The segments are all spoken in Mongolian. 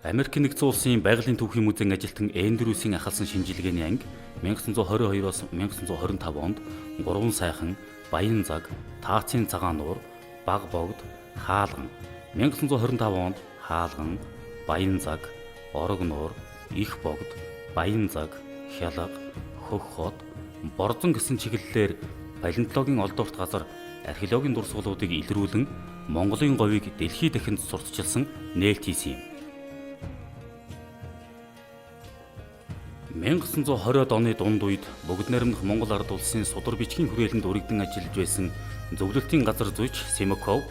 Америк нэгдсэн улсын байгалийн түүхийн музейн ажилтан Эндрюсийн ахалсан шинжилгээний анги 1922-оос 1925 онд 3 сайхан, Баян заг, Таацын цагаан нуур, Баг богд, Хаалган, 1925 онд Хаалган, Баян заг, Орог нуур, Их богд, Баян заг, Хялга, Хөх хот, Борзон гэсэн чиглэлээр палеонтологийн олдоорт газар археологийн дурсгалуудыг илрүүлэн Монголын говийг дэлхий дахинд сурталчилсан нээлт хийсэн юм. 1920-од оны дунд үед Богд найрамдах Монгол ард улсын судар бичгийн хүрээлэнд өргөдөн ажиллаж байсан зөвлөлтийн газар зүйч Семаков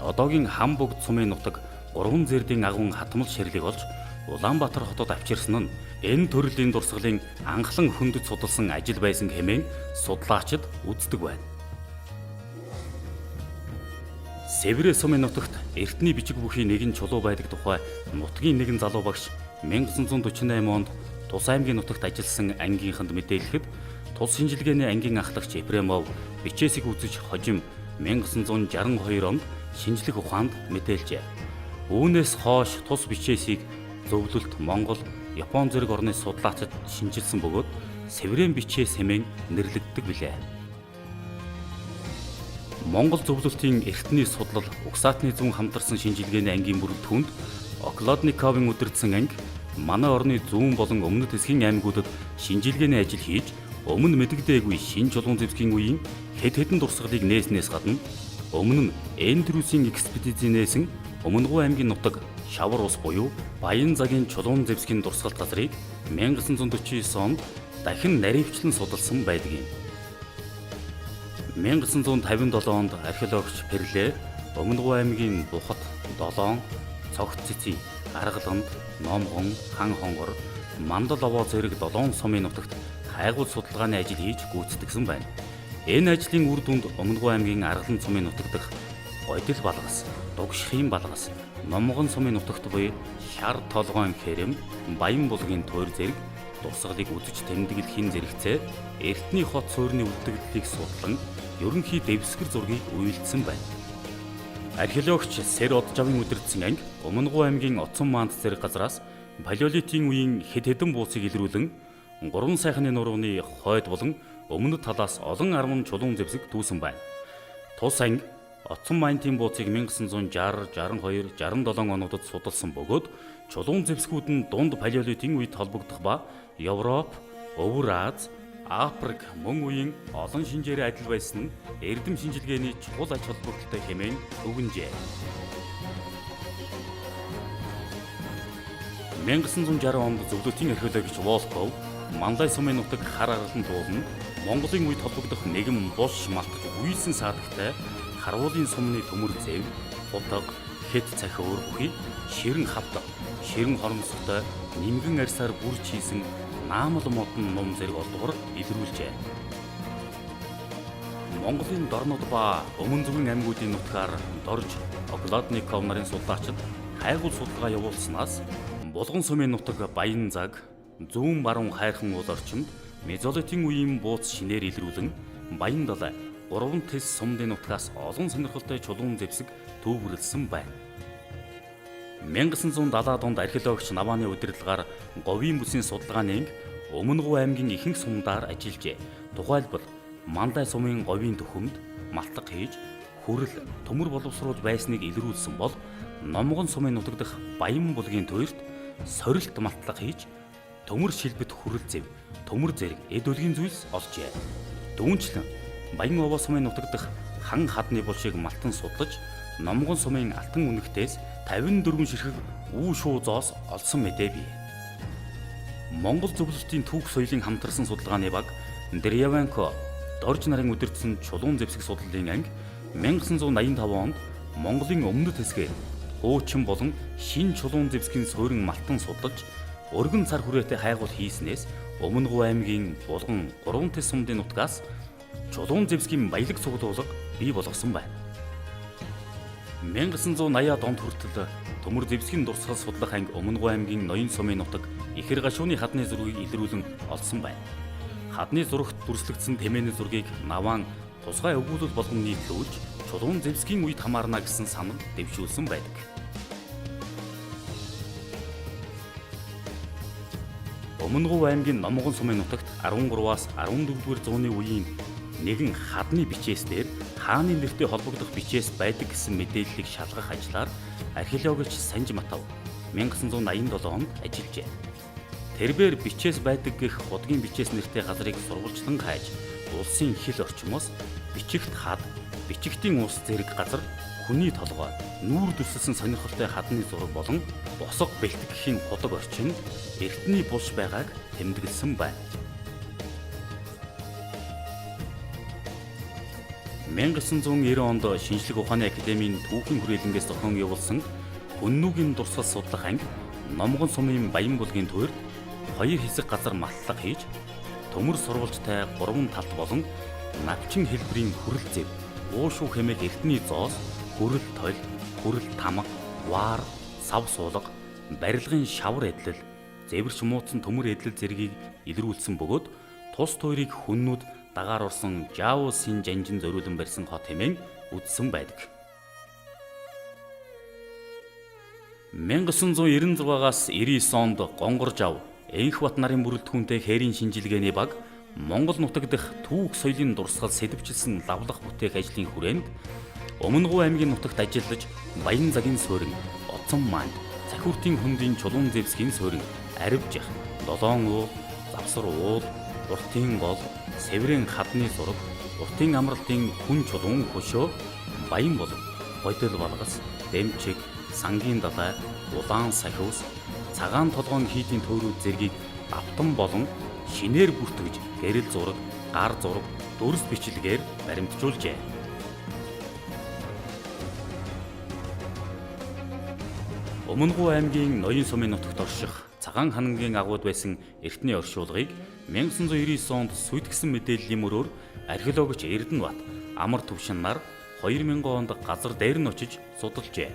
одоогийн Хам богд сумын нутаг 3 зэрдийн агуун хатмал ширлэг олж Улаанбаатар хотод авчирсан нь энэ төрлийн дурсгалын анхлан хөндөж судалсан ажил байсан хэмээн судлаачид үздэг байна. Северэ сумын нутагт эртний бичиг бүхий нэгэн чулуу байдаг тухай нутгийн нэгэн залуу багш 1948 онд Тус аймгийн нутагт ажилласан ангийнханд мэдээлэхэд тус шинжилгээний ангийн ахлагч Ефремов бичээсийг үзэж хожим 1962 онд шинжлэх ухаанд мэдээлжээ. Үүнээс хойш тус бичээсийг зөвлөлт Монгол, Япон зэрэг орны судлаачид шинжилсэн бөгөөд Северэн бичээс хэмээн нэрлэгддэг билээ. Монгол зөвлөлтийн эртний судлал угсаатны зүүн хамтарсан шинжилгээний ангийн бүрэлдэхүүнд Окладниковын удирдсан анги манай орны зүүн болон өмнөд хэсгийн аймагуудад шинжилгээний ажил хийж өмнө мэдэгдээгүй шин чулуун зэвсгийн үеийн хэд хэдэн дурсгалыг нээснээс гадна өмнө нь Эндрюсийн экспедицийнээс Өмнөгов аймгийн нутаг Шавар ус буюу Баян цагийн чулуун зэвсгийн дурсгалт газрыг 1949 онд дахин наривчлан судалсан байдаг юм. 1957 онд археологч Перле Өмнөгов аймгийн Бухад, Долоон, Цогт цэций, Аргаланд, Номгон, Хан хонгор, Мандал овоо зэрэг 7 сумын нутагт хайгуул судалгааны ажил хийж гүйцэтгэсэн байна. Энэ ажлын үр дүнд Өмнөгов аймгийн Аргалан сумын нутаг дах Годил балгас, Дугшихын балгас, Номгон сумын нутагт буй Шар толгойн хэрэм, Баян булгийн тойр зэрэг дурсгалыг үзэж тэмдэглэхийн зэрэгцээ эртний хот суурины үлдэгдлийг судлан ерөнхий дэвсгэр зургийг үйлдсэн байна. Археологч Сэр Оджавын удирдсан анги Өмнөгов аймгийн Оцон маанд зэрэг газраас палеолитийн үеийн хэд хэдэн бууцыг илрүүлэн 3 сайхны нурууны хойд болон өмнөд талаас олон арван чулуун зэвсэг дүүсэн байна. Тус анги Оцон маантын бууцыг 1960, 62, 67 онуудад судалсан бөгөөд чулуун зэвсгүүд нь дунд палеолитийн үед холбогдох ба Европ, Өвөр Аз, Африк мөн үеийн олон шинжээрээ адил байсан нь эрдэм шинжилгээний чухал ач холбогдолтой хэмээн өгнжээ. 1960 онд зөвлөлтийн археологч Волков Мандалай сумын нутаг хар аргалан дуулна Монголын үед холбогдох нэгэн булш малтж үйсэн саадагтай Харуулын сумны төмөр зэв, Утга, Хэд цахиур бүхий ширэн хавд, ширэн хоромсогтой нимгэн арьсаар бүрж хийсэн наамал модон ном зэрэг олдвор илрүүлжээ. Монголын дорнод ба өмнө зүгийн аймагуудын нутгаар дорж Окладников нарын судлаачид хайгуул судалгаа явуулснаас Булган сумын нутаг Баян заг, зүүн баруун хайрхан уул орчимд мезолитийн үеийн бууц шинээр илрүүлэн Баян далай 3 тэс сумдын нутгаас олон сонирхолтой чулуун зэвсэг төвөрлсөн байна. 1970-ад онд археологч Навааны удирдлагаар говийн бүсийн судалгааны анги Өмнөгов аймгийн ихэнх сумдаар ажиллажээ. Тухайлбал Мандалай сумын говийн төхөмд малтлаг хийж хүрэл төмөр боловсруулж байсныг илрүүлсэн бол Номгон сумын нутаг дах Баян булгийн туйрт сорилт малтлаг хийж төмөр шилбэт хүрэл зэв, төмөр зэрэг эд үлгийн зүйлс олжээ. Түүнчлэн Баян овоо сумын нутаг дах хан хадны булшийг малтан судлаж Номгон сумын алтан үнэгтээс 54 ширхэг үү шуу зоос олсон мэдээ бий. Монгол зөвлөлтийн түүх соёлын хамтарсан судалгааны баг Деревянко Дорж нарын удирдсан чулуун зэвсэг судлалын анги 1985 онд Монголын өмнөд хэсгээр хуучин болон шин чулуун зэвсгийн суурин малтан судалж өргөн цар хүрээтэй хайгуул хийснээс Өмнөгов аймгийн Булган 3 тэс сумдын нутгаас чулуун зэвсгийн баялаг цуглуулга бий болгосон байна. 1980-ад онд хүртэл төмөр зэвсгийн дурсгал судлах анги Өмнөгов аймгийн Ноён сумын нутаг Ихэр гашууны хадны зургийг илрүүлэн олсон байна. Хадны зурагт дүрслэгдсэн тэмээний зургийг Наваан тусгай өгүүлэл болгон нийтлүүлж чулуун зэвсгийн үед хамаарна гэсэн санал дэвшүүлсэн байдаг. Өмнөгов аймгийн Номгон сумын нутагт 13-аас 14-р зууны үеийн нэгэн хадны бичээс дээр хааны нэртэй холбогдох бичээс байдаг гэсэн мэдээллийг шалгах ажлаар археологч Санж Матав 1987 онд ажиллажээ. Тэрбээр бичээс байдаг гэх худгийн бичээс нэртэй газрыг сурвалжлан хайж, улсын хил орчмоос бичигт хад, бичигтийн ус зэрэг газар, хүний толгой, нүүр дүрсэлсэн сонирхолтой хадны зураг болон босго бэлтгэхийн худаг орчин эртний булш байгааг тэмдэглэсэн байна. 1990 онд Шинжлэх ухааны академийн түүхийн хүрээлэнгээс зохион явуулсан Хүннүүгийн дурсгал судлах анги Номгон сумын Баян булгийн туйрд 2 хэсэг газар маллага хийж төмөр сурвалжтай 3 талт болон навчин хэлбэрийн хүрэл зэв, уушуу хэмээх эртний зоос, хүрэл тойл, хүрэл тамга, ваар, сав суулга, барилгын шавар эдлэл, зэвэрч мууцсан төмөр эдлэл зэргийг илрүүлсэн бөгөөд тус туйрыг хүннүүд дагаар орсон Жао Син жанжин зориулан барьсан хот хэмээн үзсэн байдаг. 1996-аас 99 онд Гонгор Жав, Энхбат нарын бүрэлдэхүүнтэй хээрийн шинжилгээний баг Монгол нутаг дахь түүх соёлын дурсгал сэтвчилсэн лавлах бүтээх ажлын хүрээнд Өмнөгов аймгийн нутагт ажиллаж Баян цагийн суурин, Оцон маанд, Цахиуртын хөндийн чулуун зэвсгийн суурин, Аривжих, Долоон уул, Завсар уул, Уртын гол, Сэврийн хадны зураг, Уртын амралтын хүн чулуун хөшөө, Баян булан, Годил балгас, Дэмчиг, Сангийн далай, Улаан сахиус, Цагаан толгойн хийдийн төөрүүд зэргийг давтан болон шинээр бүртгэж гэрэл зураг, гар зураг, дүрс бичлэгээр баримтжуулжээ. Өмнөгов аймгийн Ноён сумын нутагт орших Цагаан ханангийн агууд байсан эртний оршуулгыг 1999 онд сүйтгэсэн мэдээллийн мөрөөр археологч Эрдэнэбат амар төвшин нар 2000 онд газар дээр нь очиж судалжээ.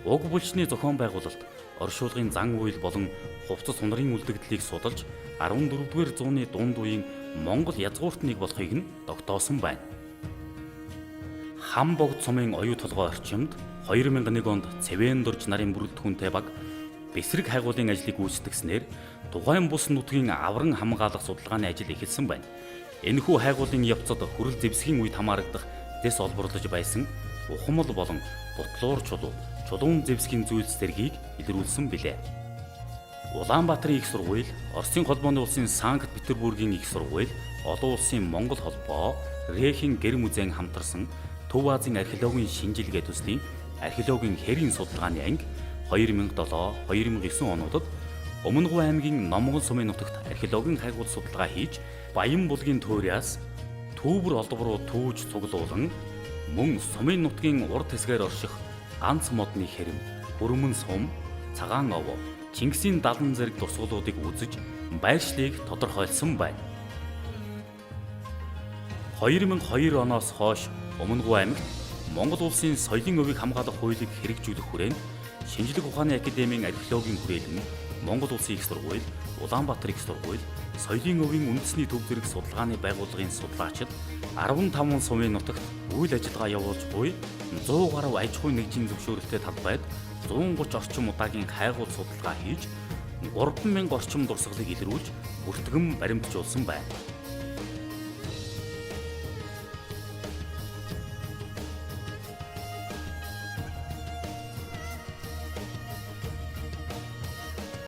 Уг булчны зохион байгуулалт оршуулгын зан үйл болон хувцас хунарын үлдэгдлийг судалж 14-р зууны дунд үеийн Монгол язгууртныг болохыг нь тогтоосон байна. Хам богд сумын оюу толгой орчимд 2001 онд Цэвэн дурж нарын бүрэлдэхүүнтэй баг бэсрэг хайгуулын ажлыг гүйцэтгснээр тухайн бус нутгийн авран хамгаалах судалгааны ажил эхэлсэн байна. Энэхүү хайгуулын явцад хүрэл зэвсгийн үед хамаарагдах дэс олборлож байсан ухамл болон бутлуур чулуу, чулуун зэвсгийн зүйлс зэргийг илрүүлсэн билээ. Улаанбаатарын их сургууль, Оросын холбооны улсын Санкт Петербургийн их сургууль, олон улсын Монгол холбоо, Рейхийн гэр музейн хамтарсан Төв Азийн археологийн шинжилгээ төслийн археологийн хэрийн судалгааны анги 2007-2009 онуудад Өмнөгов аймгийн Номгон сумын нутагт археологийн хайгуул судалгаа хийж Баян булгийн туйраас түүбэр олдвор руу түүж цуглуулан мөн сумын нутгийн урд хэсгээр орших ганц модны хэрэм, хөрмөн сум, цагаан овоо, Чингисийн 70 зэрэг дурсгалуудыг үзэж байршлыг тодорхойлсон байна. 2002 оноос хойш Өмнөгов аймагт Монгол улсын соёлын өвийг хамгаалах хуулийг хэрэгжүүлэх хүрээнд Шинжлэх ухааны академийн археологийн хүрээлэн, Монгол улсын их сургууль, Улаанбаатар их сургууль, соёлын өвийн үндэсний төв зэрэг судалгааны байгууллагын судлаачид 15 сумын нутагт үйл ажиллагаа явуулж буй 100 гаруй аж ахуйн нэгжийн зөвшөөрөлтэй талбайд 130 орчим удаагийн хайгуул судалгаа хийж 3000 орчим дурсгалыг илрүүлж бүртгэн баримтжуулсан байна.